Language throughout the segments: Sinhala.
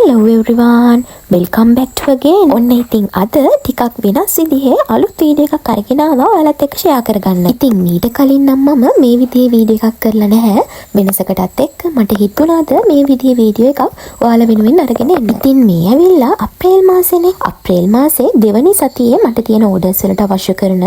Hello everyone, welcome back to again. ඔන්න ඉතින් අද ටිකක් වෙනස් විදිහේ අලුත් වීඩියෝ එකක් අරගෙන ආවා ඔයාලත් එක්ක ෂෙයා කරගන්න. ඉතින් මීට කලින් නම් මම මේ විදිහේ වීඩියෝ එකක් කරලා නැහැ. වෙනසකටත් එක්ක මට හිතුණාද මේ විදිහේ වීඩියෝ එකක් ඔයාලා වෙනුවෙන් අරගෙන එන්න. ඉතින් මේ ඇවිල්ලා අප්‍රේල් මාසෙනේ. අප්‍රේල් මාසේ දෙවනි සතියේ මට තියෙන ඕඩර්ස් වලට අවශ්‍ය කරන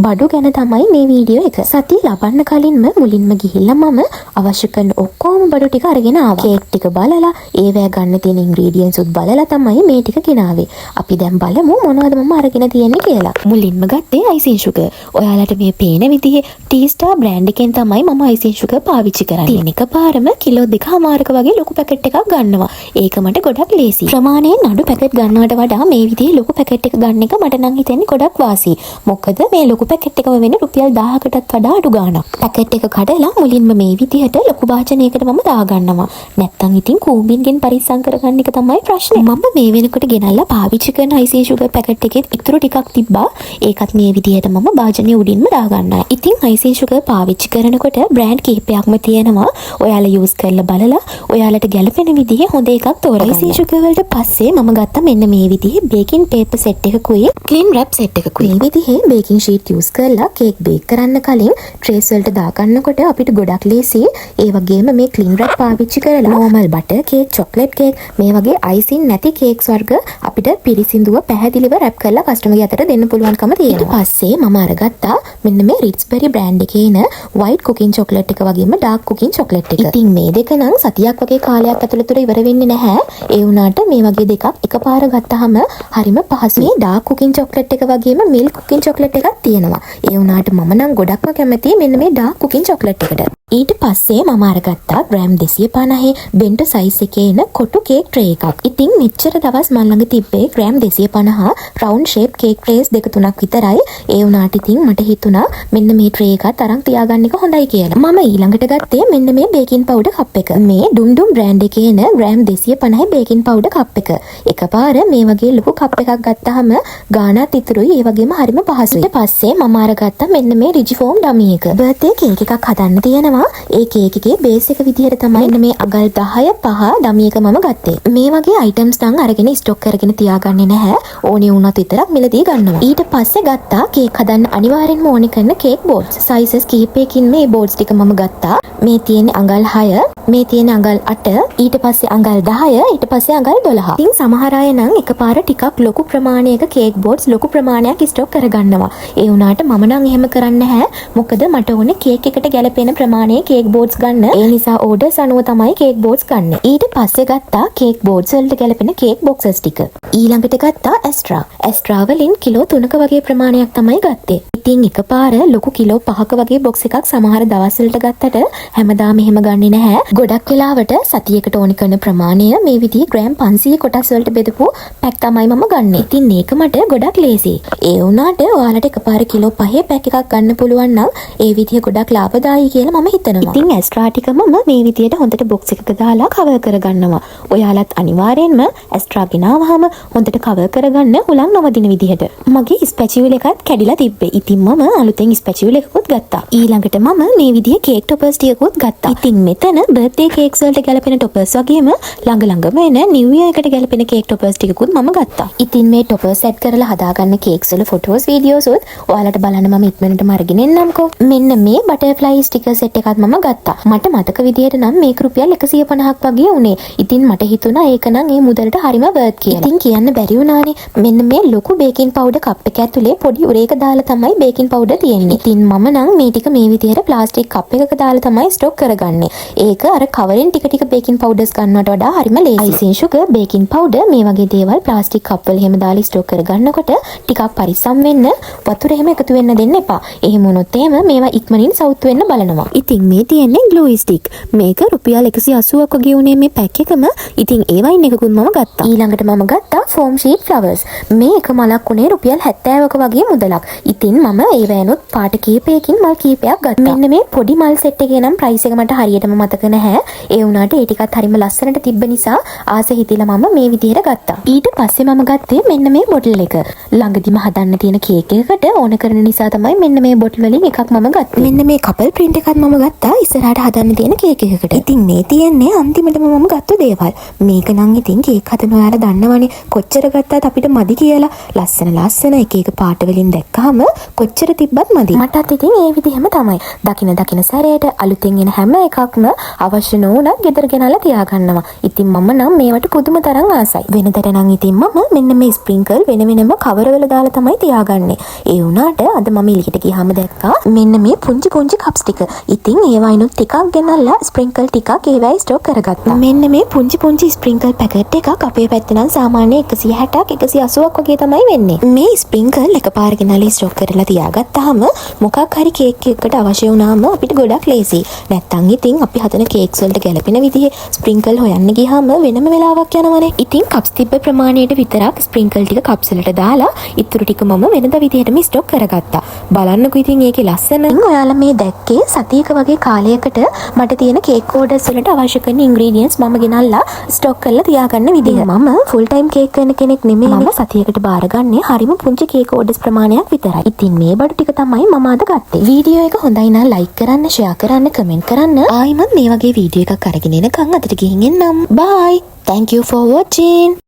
බඩු ගැන තමයි මේ වීඩියෝ එක. සතිය ලබන්න කලින්ම මුලින්ම ගිහිල්ලා මම අවශ්‍ය කරන ඔක්කොම බඩු ටික අරගෙන ආවා. කේක් ටික බලලා ඒවැ ගන්න තියෙන ඉන්ග්‍රීඩියන්ට්ස් උත් බලලා තමයි මේ ටික ගෙනාවේ. අපි දැන් බලමු මොනවද මම අරගෙන තියෙන්නේ කියලා. මුලින්ම ගත්තේ icing sugar. ඔයාලට මේ පේන විදිහේ tea star brand එකෙන් තමයි මම icing sugar පාවිච්චි කරන්නේ. තියෙන එකපාරම කිලෝ 2.5ක වගේ ලොකු පැකට් එකක් ගන්නවා. ඒක මට ගොඩක් ලේසි. ප්‍රමාණයෙන් අඩු පැකට් ගන්නවට වඩා මේ විදිහේ ලොකු පැකට් එක ගන්න එක මට නම් හිතෙන්නේ ගොඩක් වාසි. මොකද මේ ලොකු පැකට් එකම වෙන්නේ රුපියල් 1000කටත් වඩා අඩු ගාණක්. පැකට් එක කඩලා මුලින්ම මේ විදිහට ලොකු භාජනයකට මම දාගන්නවා. නැත්තම් ඉතින් කූඹින්ගෙන් පරිස්සම් කරගන්න එක තමයි ප්‍රශ්නේ. මම මේ වෙනකොට ගෙනල්ලා පාවිච්චි කරන icing sugar පැකට් එකේ ඉතුරු ටිකක් තිබ්බා. ඒකත් මේ විදිහට මම භාජනයේ උඩින්ම දාගන්නවා. ඉතින් icing sugar පාවිච්චි කරනකොට බ්‍රෑන්ඩ් කිහිපයක්ම තියෙනවා. ඔයාලා යූස් කරලා බලලා ඔයාලට ගැළපෙන විදිහේ හොඳ එකක් තෝරගන්න. icing sugar වලට පස්සේ මම ගත්තා මෙන්න මේ විදිහේ baking paper set එකකුයි cling wrap set එකකුයි. මේ විදිහේ baking sheet යූස් කරලා කේක් බේක් කරන්න කලින් trays වලට දාගන්නකොට අපිට ගොඩක් ලේසි. ඒ වගේම මේ cling wrap පාවිච්චි කරලා normal butter cake, chocolate cake මේ වගේ icing නැති කේක්ස් වර්ග අපිට පිරිසිදුව පැහැදිලිව රැප් කරලා කස්ටමර්ගේ අතට දෙන්න පුළුවන්කම තියෙනවා. ඊට පස්සේ මම අරගත්තා මෙන්න මේ Ritz-Berry brand එකේ එන white cooking chocolate එක වගේම dark cooking chocolate එක. ඉතින් මේ දෙක නම් සතියක් වගේ කාලයක් ඇතුළත ඉවර වෙන්නේ නැහැ. ඒ වුණාට මේ වගේ දෙකක් එකපාර ගත්තාම හරිම පහසුයි. මේ dark cooking chocolate එක වගේම milk cooking chocolate එකක් තියෙනවා. ඒ වුණාට මම නම් ගොඩක්ම කැමතියි මෙන්න මේ dark cooking chocolate එකට. ඊට පස්සේ මම අරගත්තා ග්‍රෑම් 250 බෙන්ටෝ සයිස් එකේ එන කොටු කේක් ට්‍රේ එකක්. ඉතින් මෙච්චර දවස් මන් ළඟ තිබ්බේ gram 250 round shape cake trace දෙක තුනක් විතරයි. ඒ වුණාට ඉතින් මට හිතුණා මෙන්න මේ ට්‍රේ එකත් අරන් තියාගන්න එක හොඳයි කියලා. මම ඊළඟට ගත්තේ මෙන්න මේ බේකින් පවුඩර් කප් එක. මේ ඩුම්ඩුම් බ්‍රෑන්ඩ් එකේ එන ග්‍රෑම් 250 බේකින් පවුඩර් කප් එක. එකපාර මේ වගේ ලොකු කප් එකක් ගත්තාම ගාණත් ඉතුරුයි. ඒ වගේම හරිම පහසුයි. ඊට පස්සේ මම අරගත්තා මෙන්න මේ රිජිෆෝම් ඩමි එක. බර්ත්ඩේ කේක් එකක් හදන්න තියෙනවා. ඒ කේක් එකේ බේස් එක විදිහට තමයි මෙන්න මේ අගල් 10 5 ඩමි එක මම ගත්තේ. මේ වගේ අයිටම්ස් නම් අරගෙන ස්ටොක් කරගෙන තියාගන්නේ නැහැ. ඕනේ වුණත් විතරක් මිලදී ගන්නවා. ඊට පස්සේ ගත්තා කේක් හදන්න අනිවාර්යෙන්ම ඕනේ කරන කේක් බෝඩ්ස්. සයිසස් කිහිපයකින් මේ බෝඩ්ස් ටික මම ගත්තා. මේ තියෙන අඟල් 6, මේ තියෙන අඟල් 8, ඊට පස්සේ අඟල් 10, ඊට පස්සේ අඟල් 12. ඉතින් සමහර අය නම් එකපාර ටිකක් ලොකු ප්‍රමාණයක කේක් බෝඩ්ස් ලොකු ප්‍රමාණයක් ස්ටොක් කරගන්නවා. ඒ වුණාට මම නම් එහෙම කරන්නේ නැහැ. මොකද මට ඕනේ කේක් එකට ගැලපෙන ප්‍රමාණයේ කේක් බෝඩ්ස් ගන්න. ඒ නිසා ඕඩර්ස් අනුව තමයි කේක් බෝඩ්ස් ගන්න. ඊට පස්සේ ගත්තා කේක් බෝඩ්ස් වලට ගැලපෙන කේක් බොක්සස් ටික. ඊළඟට ගත්තා ඇස්ට්‍රා. ඇස්ට්‍රා වලින් කිලෝ 3ක වගේ ප්‍රමාණයක් තමයි ගත්තේ. ඉතින් එකපාර ලොකු කිලෝ 5ක වගේ බොක්ස් එකක් සමහර දවස් වලට ගත්තට හැමදාම එහෙම ගන්නේ නැහැ. ගොඩක් වෙලාවට සතියකට ඕනි කරන ප්‍රමාණය මේ විදිහේ ග්‍රෑම් 500 කොටස් වලට බෙදපු පැක් තමයි මම ගන්නෙ. ඉතින් මේක මට ගොඩක් ලේසි. ඒ වුණාට ඔයාලට එකපාර කිලෝ 5 පැක් එකක් ගන්න පුළුවන් නම් ඒ විදිහ ගොඩක් ලාභදායී කියලා මම හිතනවා. ඉතින් ඇස්ට්‍රා ටික මම මේ විදිහට හොඳට බොක්ස් එකක දාලා කවර් කරගන්නවා. ඔයාලත් අනිවාර්යෙන්ම ඇස්ට්‍රා ගෙනාවහම හොඳට කවර් කරගන්න හුලං නොවදින විදිහට. මගේ ස්පැචියුල් එකත් කැඩිලා තිබ්බේ. ඉතින් මම අලුතෙන් ස්පැචියුල් එකකුත් ගත්තා. ඊළඟට මම මේ විදිහේ කේක් ටොපර්ස් ටිකකුත් ගත්තා. ඉතින් මෙතන බර්ත්ඩේ කේක්ස් වලට ගැලපෙන ටොපර්ස් වගේම ළඟ ළඟම එන නිව් ඉයර් එකට ගැලපෙන කේක් ටොපර්ස් ටිකකුත් මම ගත්තා. ඉතින් මේ ටොපර්ස් සෙට් කරලා හදාගන්න කේක්ස් වල ෆොටෝස් වීඩියෝස් උත් ඔයාලට බලන්න මම ඉක්මනටම අරගෙන එන්නම්කෝ. මෙන්න මේ බටර්ෆ්ලයි ස්ටිකර් සෙට් එකත් මම ගත්තා. මට මතක විදිහට නම් මේක රුපියල් 150ක් වගේ උනේ. ඉතින් මට හිතුණා ඒක නම් ඒ මුදලට හරිම වර්ත් කියලා. ඉතින් කියන්න බැරි වුණානේ. මෙන්න මේ ලොකු බේකින් පවුඩර් කප් එක ඇතුලේ පොඩි උරේක දාලා තමයි බේකින් පවුඩර් තියෙන්නේ. ඉතින් මම නම් මේ ටික මේ විදිහට ප්ලාස්ටික් කප් එකක දාලා තමයි ස්ටොක් කරගන්නේ. ඒක අර කවරෙන් ටික ටික බේකින් පවුඩර්ස් ගන්නවට වඩා හරිම ලේසි. icing sugar, බේකින් පවුඩර් මේ වගේ දේවල් ප්ලාස්ටික් කප් වල එහෙම දාලා ස්ටොක් කරගන්නකොට ටිකක් පරිස්සම් වෙන්න වතුර එහෙම එකතු වෙන්න දෙන්න එපා. එහෙම වුණොත් එහෙම මේවා ඉක්මනින් සවුත් වෙන්න බලනවා. ඉතින් මේ තියෙන්නේ glue stick. මේක රුපියල් 180ක් වගේ උනේ මේ පැක් එකම. ඉතින් ඒ වයින් එකකුත් මම ගත්තා. ඊළඟට මම ගත්තා foam sheet flowers. මේ එක මලක් උනේ රුපියල් 70ක වගේ මුදලක්. ඉතින් මම ඒ වෑනුත් පාට කීපයකින් මල් කීපයක් ගත්තා. මෙන්න මේ පොඩි මල් සෙට් එකේ නම් ප්‍රයිස් එක මට හරියටම මතක නැහැ. නැහැ. ඒ වුණාට ඒ ටිකත් හරිම ලස්සනට තිබ්බ නිසා ආස හිතිලා මම මේ විදිහට ගත්තා. ඊට පස්සේ මම ගත්තේ මෙන්න මේ බොටල් එක. ළඟදිම හදන්න තියෙන කේක් එකකට ඕන කරන නිසා තමයි මෙන්න මේ බොටල් වලින් එකක් මම ගත්තේ. මෙන්න මේ කපල් ප්‍රින්ට් එකත් මම ගත්තා ඉස්සරහට හදන්න තියෙන කේක් එකකට. ඉතින් මේ තියෙන්නේ අන්තිමටම මම ගත්ත දේවල්. මේක නම් ඉතින් කේක් හදන ඔයාලා දන්නවනේ කොච්චර ගත්තත් අපිට මදි කියලා. ලස්සන එක එක පාට වලින් දැක්කහම කොච්චර තිබ්බත් මදි. මටත් ඉතින් ඒ විදිහම තමයි. දකින සැරේට අලුතෙන් එන හැම එකක්ම අවශ්‍ය නොවුණත් ගෙදර ගෙනල්ලා තියාගන්නවා. ඉතින් මම නම් මේවට පුදුම තරම් ආසයි. වෙනදට නම් ඉතින් මම මෙන්න මේ ස්ප්‍රින්කල් වෙනම කවර වල දාලා තමයි තියාගන්නේ. ඒ වුණාට අද මම එළියට ගියාම දැක්කා මෙන්න මේ පුංචි කප්ස් ටික. ඉතින් ඒවයිනුත් ටිකක් ගෙනල්ලා ස්ප්‍රින්කල් ටිකක් ඒවයි ස්ටෝක් කරගත්තා. මෙන්න මේ පුංචි ස්ප්‍රින්කල් පැකට් එකක් අපේ පැත්තේ නම් සාමාන්‍ය 160ක් 180ක් වගේ තමයි වෙන්නේ. මේ ස්ප්‍රින්කල් එකපාර ගෙනල්ලා ස්ටෝක් කරලා තියාගත්තාම මොකක් හරි කේක් එකකට අවශ්‍ය වුණාම අපිට ගොඩක් ලේසි. නැත්තම් ඉතින් අපි හදන කේක්ස් වලට ගැලපෙන විදිහේ ස්ප්‍රින්කල් හොයන්න ගියාම වෙනම වෙලාවක් යනවනේ. ඉතින් කප්ස් තිබ්බ ප්‍රමාණයට විතරක් ස්ප්‍රින්කල් ටික කප්ස් වලට දාලා ඉතුරු ටික මම වෙනද විදිහටම ස්ටොක් කරගත්තා. බලන්නකෝ ඉතින් ඒකේ ලස්සන. ඔයාලා මේ දැක්කේ සතියක වගේ කාලයකට මට තියෙන කේක් ඕඩර්ස් වලට අවශ්‍ය කරන ඉන්ග්‍රීඩියන්ට්ස් මම ගෙනල්ලා ස්ටොක් කරලා තියාගන්න විදිහ. මම ෆුල් ටයිම් කේක් කරන කෙනෙක් නෙමෙයි. මම සතියකට බාරගන්නේ හරිම පුංචි කේක් ඕඩර්ස් ප්‍රමාණයක් විතරයි. ඉතින් මේ බඩු ටික තමයි මම අද ගත්තේ. වීඩියෝ එක හොඳයි නම් ලයික් කරන්න, ෂෙයා කරන්න, කමෙන්ට් කරන්න. ආයිමත් මේ වගේ වීඩියෝ එකක් අරගෙන එනකන් අදට ගිහින් එන්නම්. බයි. Thank you for watching.